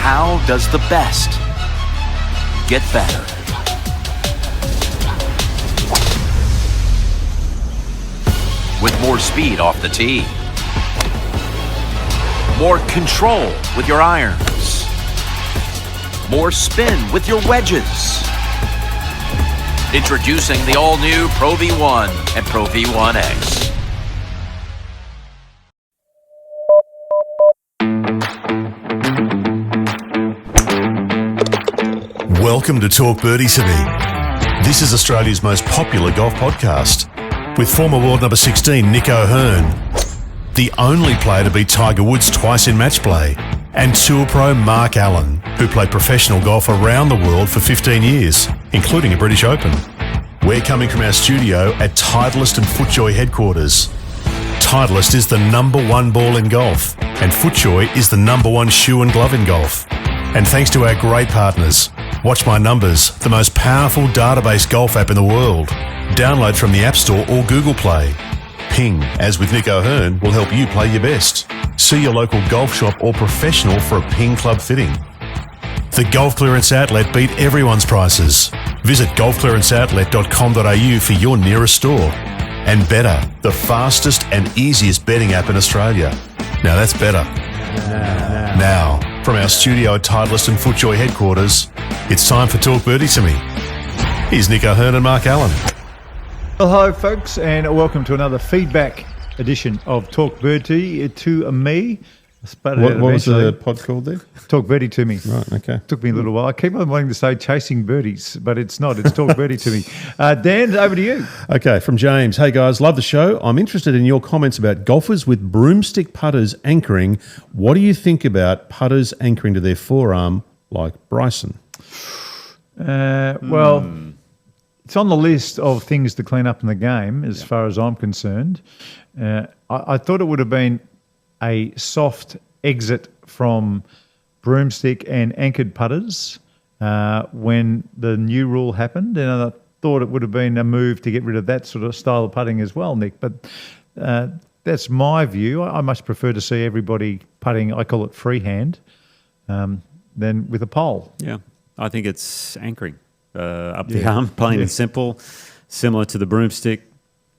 how does the best get better? With more speed off the tee, more control with your irons, more spin with your wedges. Introducing the all-new Pro V1 and Pro V1X. Welcome to Talk Birdie to Me. This is Australia's most popular golf podcast, with former world number 16 Nick O'Hearn, the only player to beat Tiger Woods twice in match play, and Tour Pro Mark Allen, who played professional golf around the world for 15 years, including a British Open. We're coming from our studio at Titleist and FootJoy headquarters. Titleist is the #1 ball in golf, and FootJoy is the #1 shoe and glove in golf. And thanks to our great partners, Watch My Numbers, the most powerful database golf app in the world. Download from the App Store or Google Play. Ping, as with Nick O'Hearn, will help you play your best. See your local golf shop or professional for a Ping Club fitting. The Golf Clearance Outlet beat everyone's prices. Visit golfclearanceoutlet.com.au for your nearest store. And Better, the fastest and easiest betting app in Australia. Now that's better. Now, from our studio at Titleist and FootJoy headquarters, it's time for Talk Birdie to Me. Here's Nick O'Hearn and Mark Allen. Hello, folks, and welcome to another feedback edition of Talk Birdie to Me. What was the pod called there? Talk Birdie to Me. Right, okay. Took me a little while. I keep on wanting to say chasing birdies, but it's not. It's Talk Birdie to Me. Dan, over to you. Okay, from James. Hey, guys, love the show. I'm interested in your comments about golfers with broomstick putters anchoring. What do you think about putters anchoring to their forearm like Bryson? Well, it's on the list of things to clean up in the game as far as I'm concerned. I thought it would have been a soft exit from broomstick and anchored putters when the new rule happened, and I thought it would have been a move to get rid of that sort of style of putting as well, Nick. But that's my view. I much prefer to see everybody putting, I call it freehand, than with a pole. Yeah, I think it's anchoring up the arm, plain and simple, similar to the broomstick.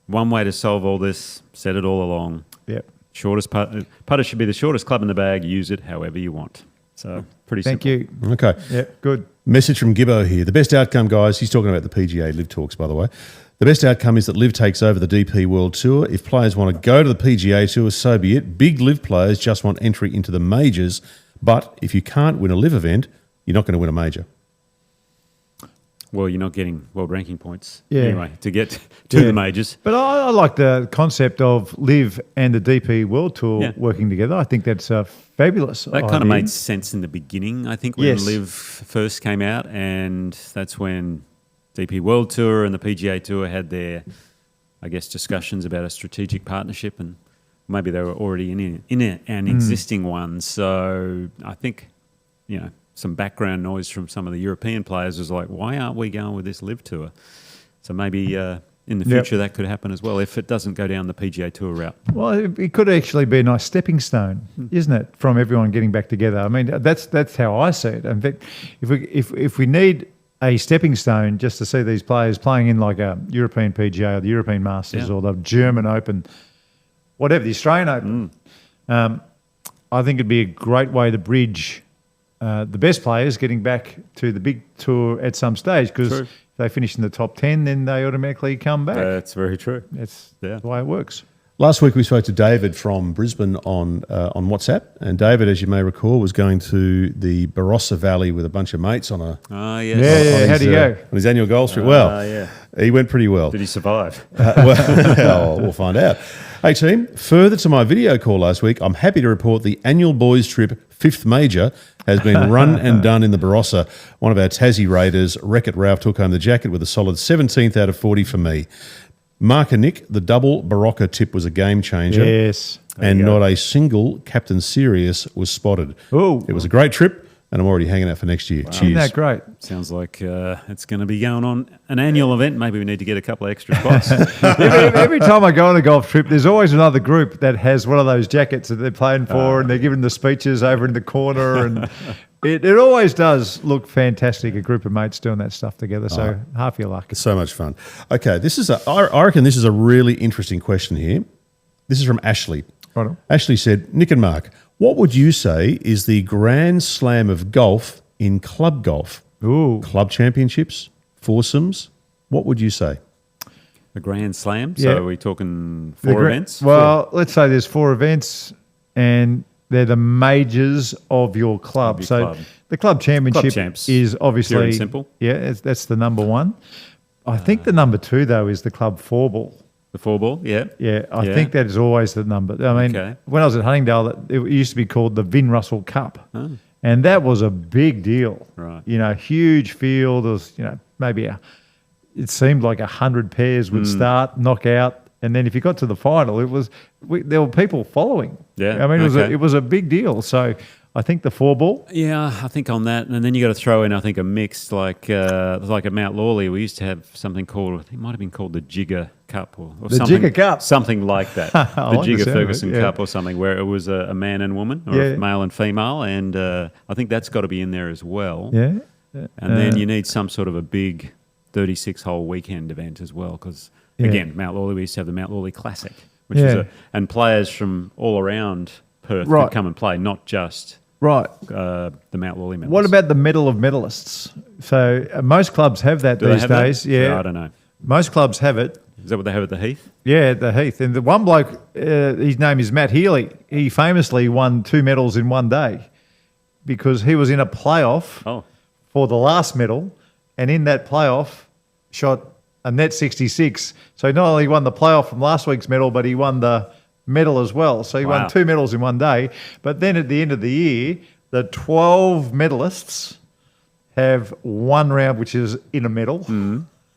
One way to solve all this, said it all along. Yep. Shortest putter should be the shortest club in the bag. Use it however you want. So pretty simple. Thank you. Okay. Yeah, good. Message from Gibbo here. The best outcome, guys, he's talking about the PGA Live Talks, by the way. The best outcome is that Live takes over the DP World Tour. If players want to go to the PGA Tour, so be it. Big Live players just want entry into the majors. But if you can't win a Live event, you're not going to win a major. Well, you're not getting world ranking points anyway to get to the majors. But I like the concept of Live and the DP World Tour working together. I think that's fabulous. That kind of made sense in the beginning, I think, when Live first came out, and that's when DP World Tour and the PGA Tour had their, I guess, discussions about a strategic partnership, and maybe they were already in an existing one. So I think, some background noise from some of the European players was like, why aren't we going with this Live Tour? So maybe in the future that could happen as well if it doesn't go down the PGA Tour route. Well, it could actually be a nice stepping stone, isn't it, from everyone getting back together? I mean, that's how I see it. In fact, if we need a stepping stone just to see these players playing in like a European PGA or the European Masters or the German Open, whatever, the Australian Open, I think it'd be a great way to bridge the best players getting back to the big tour at some stage, because if they finish in the top 10, then they automatically come back. That's very true. That's the way it works. Last week we spoke to David from Brisbane on WhatsApp, and David, as you may recall, was going to the Barossa Valley with a bunch of mates on a How'd he go? On his annual golf trip. He went pretty well. Did he survive? We'll find out. Hey team, further to my video call last week, I'm happy to report the annual boys trip 5th major has been run and done in the Barossa. One of our Tassie Raiders, Wreck-It Ralph, took home the jacket with a solid 17th out of 40 for me. Mark and Nick, the double Barocca tip was a game changer. Yes. And not a single Captain Serious was spotted. Oh. It was a great trip. and I'm already hanging out for next year. Isn't Cheers. that great? Sounds like it's going to be going on an annual event. Maybe we need to get a couple of extra spots. Every time I go on a golf trip, there's always another group that has one of those jackets that they're playing for, and they're giving the speeches over in the corner, and it always does look fantastic. A group of mates doing that stuff together. So half your luck. It's so much fun. Okay, I reckon this is a really interesting question here. This is from Ashley. Right on. Ashley said, Nick and Mark, what would you say is the grand slam of golf in club golf? Ooh. Club championships, foursomes, what would you say? A Grand Slam? Yeah. So are we talking four events? Well, let's say there's 4 events, and they're the majors of your club. Of your So club. the club championship Club champs, is obviously pure and simple. Yeah, that's the number one. I think the number 2 though is the club 4-ball. The 4-ball, yeah. Yeah, I think that is always the number. I mean, Okay. when I was at Huntingdale, it used to be called the Vin Russell Cup. And that was a big deal. Right. You know, huge field. There was, maybe it seemed like 100 pairs would start, knock out. And then if you got to the final, there were people following. Yeah, I mean, okay. it was a big deal. So I think the 4-ball. Yeah, I think on that, and then you got to throw in, I think, a mix like at Mount Lawley. We used to have something called, I think it might have been called the Jigger Cup or The something, Jigger Cup. something like that. I The like the Jigger sound of it, Ferguson yeah. Cup or something, where it was a man and woman, or Yeah. a male and female, and I think that's got to be in there as well. Yeah. And then you need some sort of a big 36-hole weekend event as well, because again, Mount Lawley, we used to have the Mount Lawley Classic, which was and players from all around Perth Right. could come and play, not just Right. the Mount Lawley medals. What about the Medal of Medalists? So most clubs have that Do they these have that? days. Yeah. I don't know. Most clubs have it. Is that what they have at the Heath? Yeah, the Heath. And the one bloke, his name is Matt Healy. He famously won 2 medals in one day because he was in a playoff for the last medal, and in that playoff shot a net 66. So he not only won the playoff from last week's medal, but he won the medal as well. So he won 2 medals in one day. But then at the end of the year, the 12 medalists have one round, which is in a medal.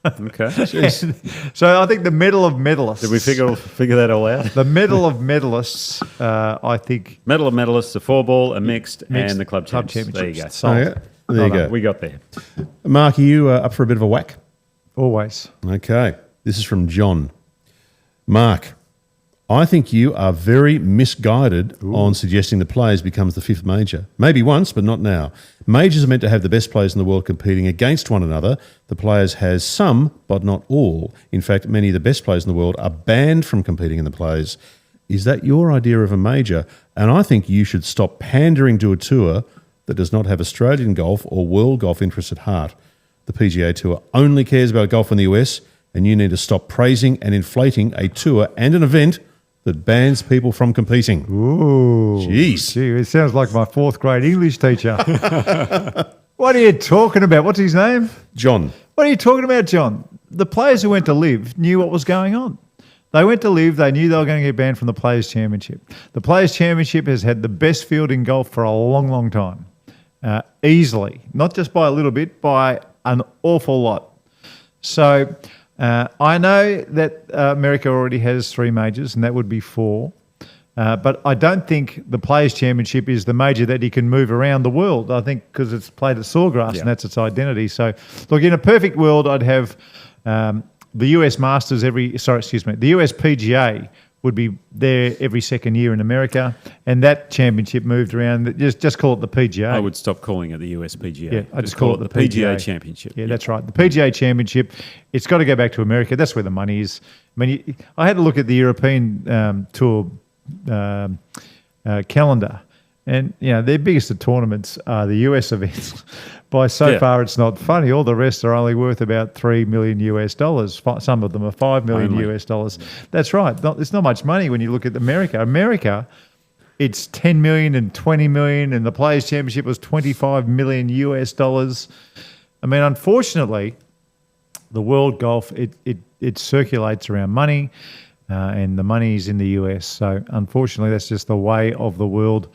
Okay. So I think the Medal of Medalists. Did we figure that all out? The Medal of Medalists, I think. Medal of Medalists, the 4-ball, a mixed, and the club champs. There you go. championships. Oh, yeah. There you go. We got there. Mark, are you up for a bit of a whack? Always. Okay. This is from John. Mark, I think you are very misguided on suggesting the Players becomes the 5th major. Maybe once, but not now. Majors are meant to have the best players in the world competing against one another. The Players has some, but not all. In fact, many of the best players in the world are banned from competing in the Players. Is that your idea of a major? And I think you should stop pandering to a tour that does not have Australian golf or world golf interests at heart. The PGA Tour only cares about golf in the US, and you need to stop praising and inflating a tour and an event that bans people from competing. Ooh. Jeez. Gee, it sounds like my 4th grade English teacher. What are you talking about? What's his name? John. What are you talking about, John? The players who went to LIV knew what was going on. They went to LIV, they knew they were going to get banned from the Players' Championship. The Players' Championship has had the best field in golf for a long, long time. Easily. Not just by a little bit, by an awful lot. So I know that America already has 3 majors, and that would be 4. But I don't think the Players' Championship is the major that you can move around the world. I think because it's played at Sawgrass and that's its identity. So, look, in a perfect world, I'd have the US Masters the US PGA would be there every second year in America, and that championship moved around. Just call it the PGA. I would stop calling it the US PGA. Yeah, I just call it the PGA Championship. Yeah, that's right. The PGA Championship, it's got to go back to America. That's where the money is. I mean, I had to look at the European Tour calendar, and their biggest tournaments are the US events. By so far, it's not funny. All the rest are only worth about $3 million US. Some of them are $5 million US dollars. That's right. It's not much money when you look at America. America, it's 10 million and 20 million, and the Players' Championship was 25 million US dollars. I mean, unfortunately, the world golf it circulates around money, and the money is in the US. So unfortunately, that's just the way of the world.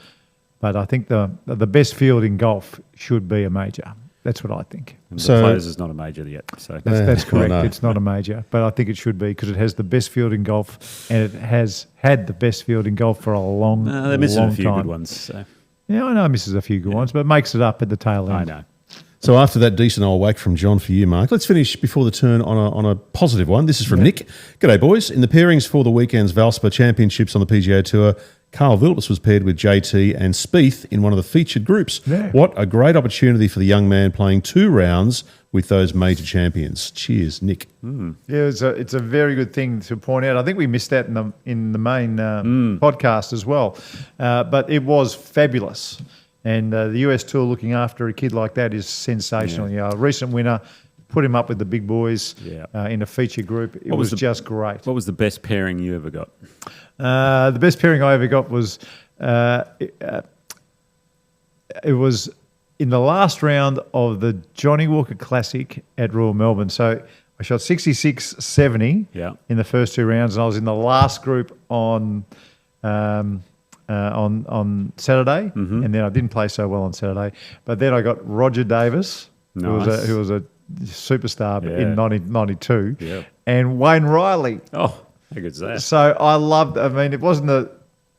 But I think the best field in golf should be a major. That's what I think. And the Players is not a major yet. So That's correct. no. It's not a major, but I think it should be because it has the best field in golf, and it has had the best field in golf for a long, they're missing long a few time. good ones. So. Yeah, I know he misses a few good ones, but makes it up at the tail end. I know. So after that decent old whack from John for you, Mark, let's finish before the turn on a positive one. This is from Nick. G'day, boys. In the pairings for the weekend's Valspar Championships on the PGA Tour, Karl Vilips was paired with JT and Spieth in one of the featured groups. Yeah. What a great opportunity for the young man playing 2 rounds with those major champions. Cheers, Nick. Yeah, it's a very good thing to point out. I think we missed that in the main podcast as well, but it was fabulous. And the US Tour looking after a kid like that is sensational. Yeah. A recent winner, put him up with the big boys in a feature group. It was just great. What was the best pairing you ever got? The best pairing I ever got was it was in the last round of the Johnny Walker Classic at Royal Melbourne. So I shot 66-70 in the first 2 rounds, and I was in the last group on Saturday, and then I didn't play so well on Saturday. But then I got Roger Davis, who was a superstar in 1992, and Wayne Riley. Oh, how good's that? So I loved. I mean, it wasn't the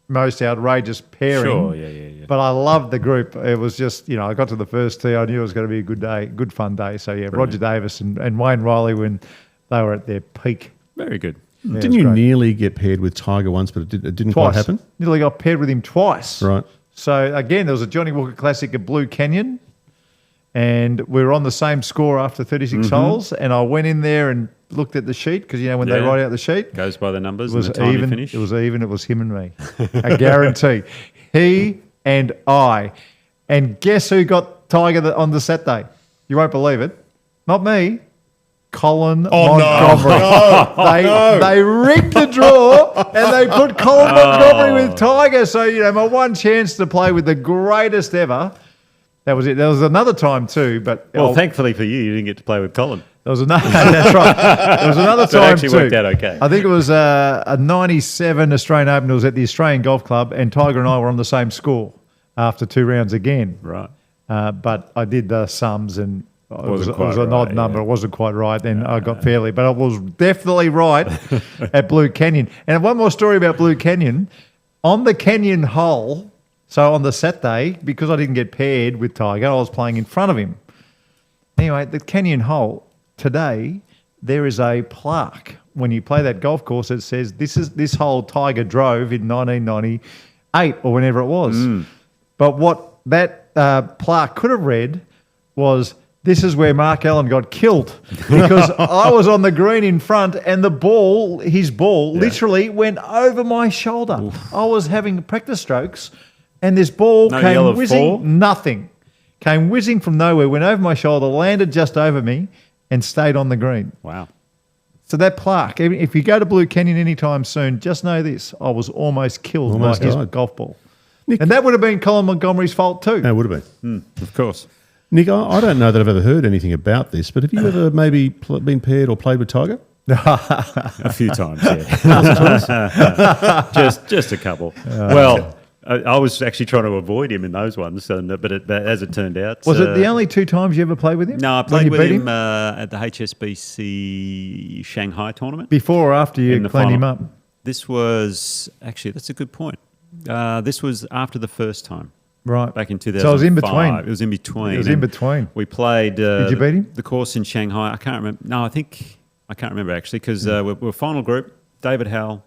most outrageous pairing, but I loved the group. It was just, I got to the first tee, I knew it was going to be a good day, good fun day. So Brilliant. Roger Davis and Wayne Riley when they were at their peak. Very good. Yeah, Didn't you nearly get paired with Tiger once, but it didn't quite happen? Nearly got paired with him twice. Right. So, again, there was a Johnny Walker Classic at Blue Canyon, and we were on the same score after 36 holes, and I went in there and looked at the sheet, because, when they write out the sheet. Goes by the numbers it was and the time even, you finish. It was even. It was him and me. I guarantee. He and I. And guess who got Tiger on the Saturday? You won't believe it. Not me. Colin Montgomery. They rigged the draw and they put Colin Montgomery with Tiger. So, my one chance to play with the greatest ever. That was it. There was another time too, but thankfully for you didn't get to play with Colin. There was another. That's right. There was another time actually too. worked out okay. I think it was a '97 Australian Open. It was at the Australian Golf Club, and Tiger and I were on the same score after 2 rounds again. Right. But I did the sums, and it was quite an odd right, number. It wasn't quite right. Then I got fairly, but I was definitely right at Blue Canyon. And one more story about Blue Canyon. On the Canyon hole, so on the Saturday, because I didn't get paired with Tiger, I was playing in front of him. Anyway, the Canyon hole today, there is a plaque when you play that golf course that says this hole Tiger drove in 1998 or whenever it was. But what that plaque could have read was, this is where Mark Allen got killed, because I was on the green in front and his ball literally went over my shoulder. Oof. I was having practice strokes and this ball came whizzing, nothing. Came whizzing from nowhere, went over my shoulder, landed just over me and stayed on the green. Wow. So that plaque, if you go to Blue Canyon anytime soon, just know this, I was almost killed by his golf ball. Nick, and that would have been Colin Montgomery's fault too. It would have been. Of course. Nick, I don't know that I've ever heard anything about this, but have you ever maybe been paired or played with Tiger? A few times, yeah. just a couple. I was actually trying to avoid him in those ones, but as it turned out... Was it the only 2 times you ever played with him? No, I played with him at the HSBC Shanghai tournament. Before or after you cleaned him up? This was... Actually, that's a good point. This was after the first time. Right. Back in 2005. So it was in between. It was in between. It was in between. We played... Did you beat him? The course in Shanghai. I can't remember. No, I can't remember actually, because we're final group. David Howell,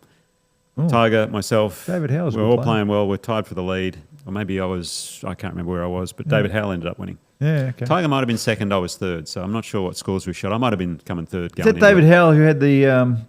Tiger, myself. David Howell's we're all playing well. We're tied for the lead. Or maybe I can't remember where I was, but David Howell ended up winning. Yeah, okay. Tiger might have been second, I was third, so I'm not sure what scores we shot. I might have been coming third. Is that David Howell who had the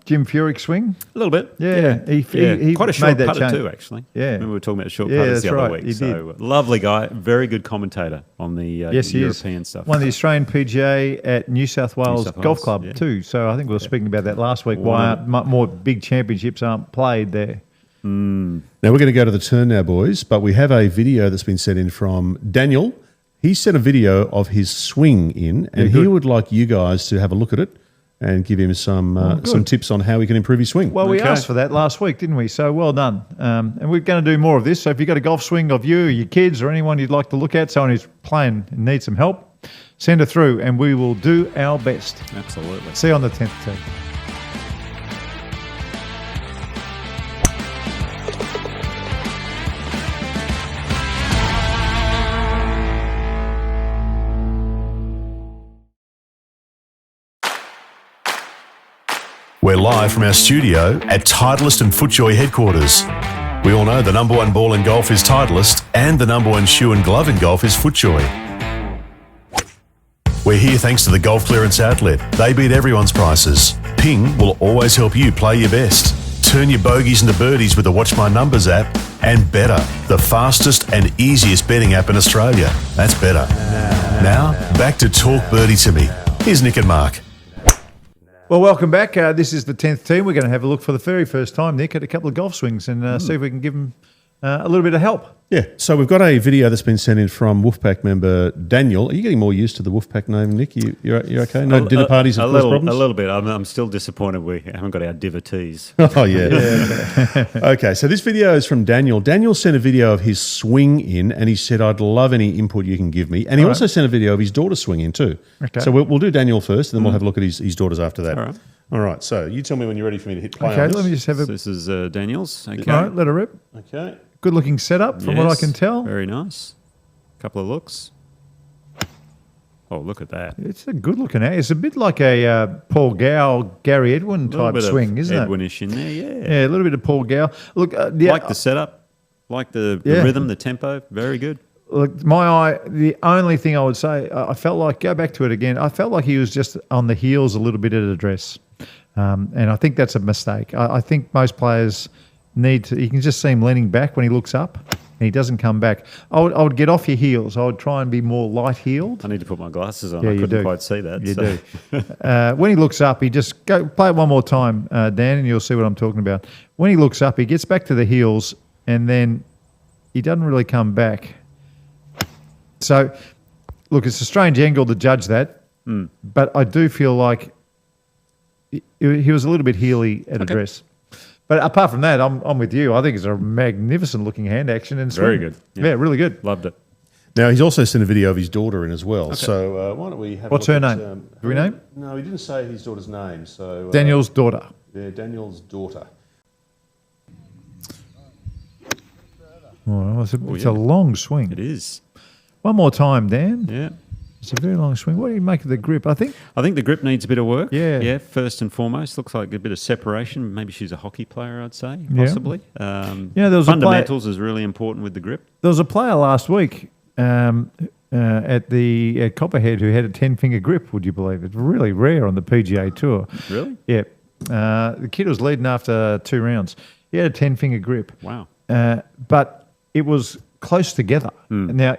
Jim Furyk swing? A little bit. Yeah. He quite a short made that putter change too, actually. Yeah. Remember we were talking about short putters the other week. He did. Lovely guy, very good commentator on the European stuff. Won the Australian PGA at New South Wales Golf Club too. So I think we were speaking about that last week. Why more big championships aren't played there? Now we're going to go to the turn now, boys, but we have a video that's been sent in from Daniel. He sent a video of his swing in, and he would like you guys to have a look at it and give him some tips on how he can improve his swing. Well, we asked for that last week, didn't we? So well done. And we're going to do more of this. So if you've got a golf swing of you or your kids or anyone you'd like to look at, someone who's playing and needs some help, send it through and we will do our best. Absolutely. See you on the 10th tee. We're live from our studio at Titleist and FootJoy headquarters. We all know the number one ball in golf is Titleist and the number one shoe and glove in golf is FootJoy. We're here thanks to the Golf Clearance Outlet. They beat everyone's prices. Ping will always help you play your best. Turn your bogeys into birdies with the Watch My Numbers app. And Better, the fastest and easiest betting app in Australia. That's better. Now, back to Talk Birdie to me. Here's Nick and Mark. Well, welcome back. This is the 10th team. We're going to have a look for the very first time, Nick, at a couple of golf swings and see if we can give them a little bit of help. Yeah, so we've got a video that's been sent in from Wolfpack member Daniel. Are you getting more used to the Wolfpack name, Nick? You're okay? No dinner parties and problems? A little bit. I'm still disappointed we haven't got our devotees. Oh, yeah. Okay, so this video is from Daniel. Daniel sent a video of his swing in, and he said, I'd love any input you can give me. And he also sent a video of his daughter's swing in too. Okay. So we'll do Daniel first, and then we'll have a look at his daughters after that. All right, so you tell me when you're ready for me to hit play on this. Let me just have a... So this is Daniel's. Okay. All right, let her rip. Okay. Good looking setup from what I can tell. Very nice. Couple of looks. Oh, look at that. It's a good looking out. It's a bit like a Paul Gow, Gary Edwin type swing, isn't it? Edwin-ish in there, yeah. Yeah, a little bit of Paul Gow. Look, like the setup, like the rhythm, the tempo. Very good. Look, the only thing I would say, I felt like, go back to it again, I felt like he was just on the heels a little bit at address. And I think that's a mistake. I think most players need to, you can just see him leaning back when he looks up and he doesn't come back. I would get off your heels. I would try and be more light-heeled. I need to put my glasses on. Yeah, I couldn't quite see that. You do. When he looks up, he just play it one more time, Dan, and you'll see what I'm talking about. When he looks up, he gets back to the heels and then he doesn't really come back. So, look, it's a strange angle to judge that, but I do feel like he was a little bit heely at address. But apart from that, I'm with you. I think it's a magnificent looking hand action and swing. Very good. Yeah, really good. Loved it. Now, he's also sent a video of his daughter in as well. Okay. So why don't we have What's a her look name? Do we know? No, he didn't say his daughter's name. So Daniel's daughter. Yeah, Daniel's daughter. Oh, it's a long swing. It is. One more time, Dan. Yeah. It's a very long swing. What do you make of the grip? I think the grip needs a bit of work. Yeah. Yeah, first and foremost. Looks like a bit of separation. Maybe she's a hockey player, I'd say, possibly. There was fundamentals is really important with the grip. There was a player last week at Copperhead who had a 10-finger grip, would you believe? It's really rare on the PGA Tour. Really? Yeah. The kid was leading after 2 rounds. He had a 10-finger grip. Wow. But it was close together. Now,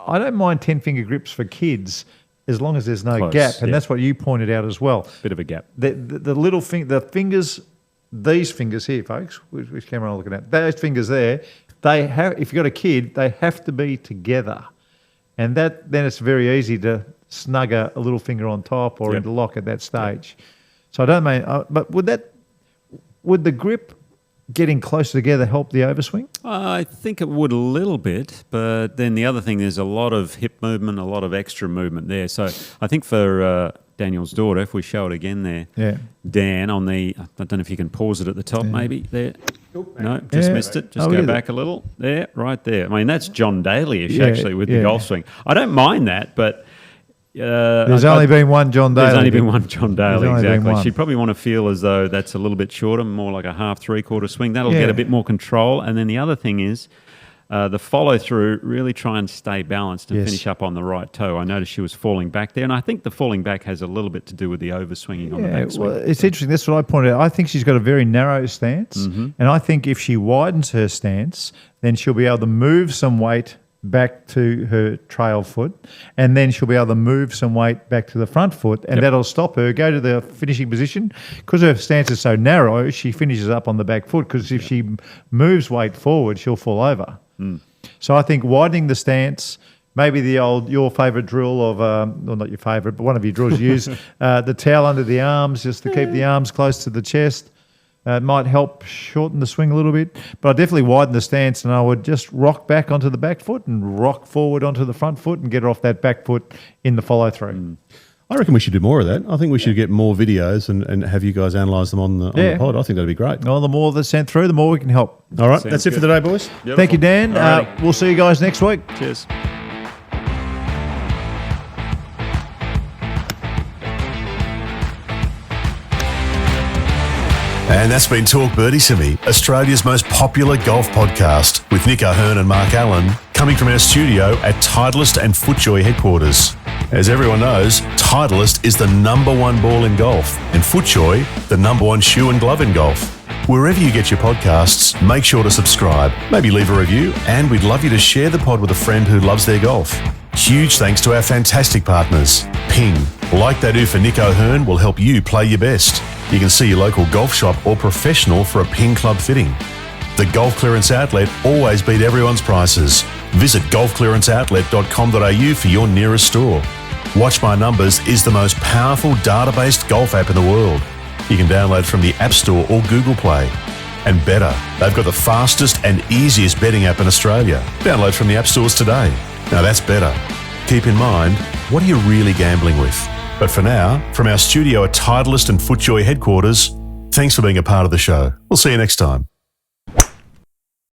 I don't mind 10-finger grips for kids as long as there's no gap, and that's what you pointed out as well. Bit of a gap. The little the fingers, these fingers here, folks. Which camera am I looking at? Those fingers there. They have. If you've got a kid, they have to be together, and then it's very easy to snug a little finger on top or into lock at that stage. So I don't mean, but would the grip getting closer together help the overswing? I think it would a little bit, but then the other thing, there's a lot of hip movement, a lot of extra movement there. So I think for Daniel's daughter, if we show it again there, Dan, on the, I don't know if you can pause it at the top maybe there. No, just missed it. Just go back a little. There, right there. I mean, that's John Daly-ish actually with the golf swing. I don't mind that, but... there's only been one John Daly. There's only been one John Daly, exactly. She'd probably want to feel as though that's a little bit shorter, more like a half, three-quarter swing. That'll get a bit more control. And then the other thing is the follow-through, really try and stay balanced and finish up on the right toe. I noticed she was falling back there, and I think the falling back has a little bit to do with the overswinging on the backswing. Well, it's interesting. That's what I pointed out. I think she's got a very narrow stance, and I think if she widens her stance, then she'll be able to move some weight back to her trail foot, and then she'll be able to move some weight back to the front foot, and that'll stop her go to the finishing position. Because her stance is so narrow, she finishes up on the back foot, because if she moves weight forward, she'll fall over. So I think widening the stance, maybe your favourite drill of, well, not your favourite, but one of your drills you use, the towel under the arms, just to keep the arms close to the chest. Might help shorten the swing a little bit, but I definitely widen the stance, and I would just rock back onto the back foot and rock forward onto the front foot and get her off that back foot in the follow-through. I reckon we should do more of that. I think we should get more videos and have you guys analyse them on the pod. I think that'd be great. Well, the more that's sent through, the more we can help. All right, that's it for today, boys. Beautiful. Thank you, Dan. We'll see you guys next week. Cheers. And that's been Talk Birdie to Me, Australia's most popular golf podcast, with Nick O'Hearn and Mark Allen, coming from our studio at Titleist and FootJoy headquarters. As everyone knows, Titleist is the #1 ball in golf, and FootJoy, the #1 shoe and glove in golf. Wherever you get your podcasts, make sure to subscribe, maybe leave a review, and we'd love you to share the pod with a friend who loves their golf. Huge thanks to our fantastic partners. Ping, like they do for Nick O'Hearn, will help you play your best. You can see your local golf shop or professional for a Ping Club fitting. The Golf Clearance Outlet always beat everyone's prices. Visit golfclearanceoutlet.com.au for your nearest store. Watch My Numbers is the most powerful data-based golf app in the world. You can download from the App Store or Google Play. And better, they've got the fastest and easiest betting app in Australia. Download from the App Stores today. Now that's better. Keep in mind, what are you really gambling with? But for now, from our studio at Titleist and FootJoy headquarters, thanks for being a part of the show. We'll see you next time.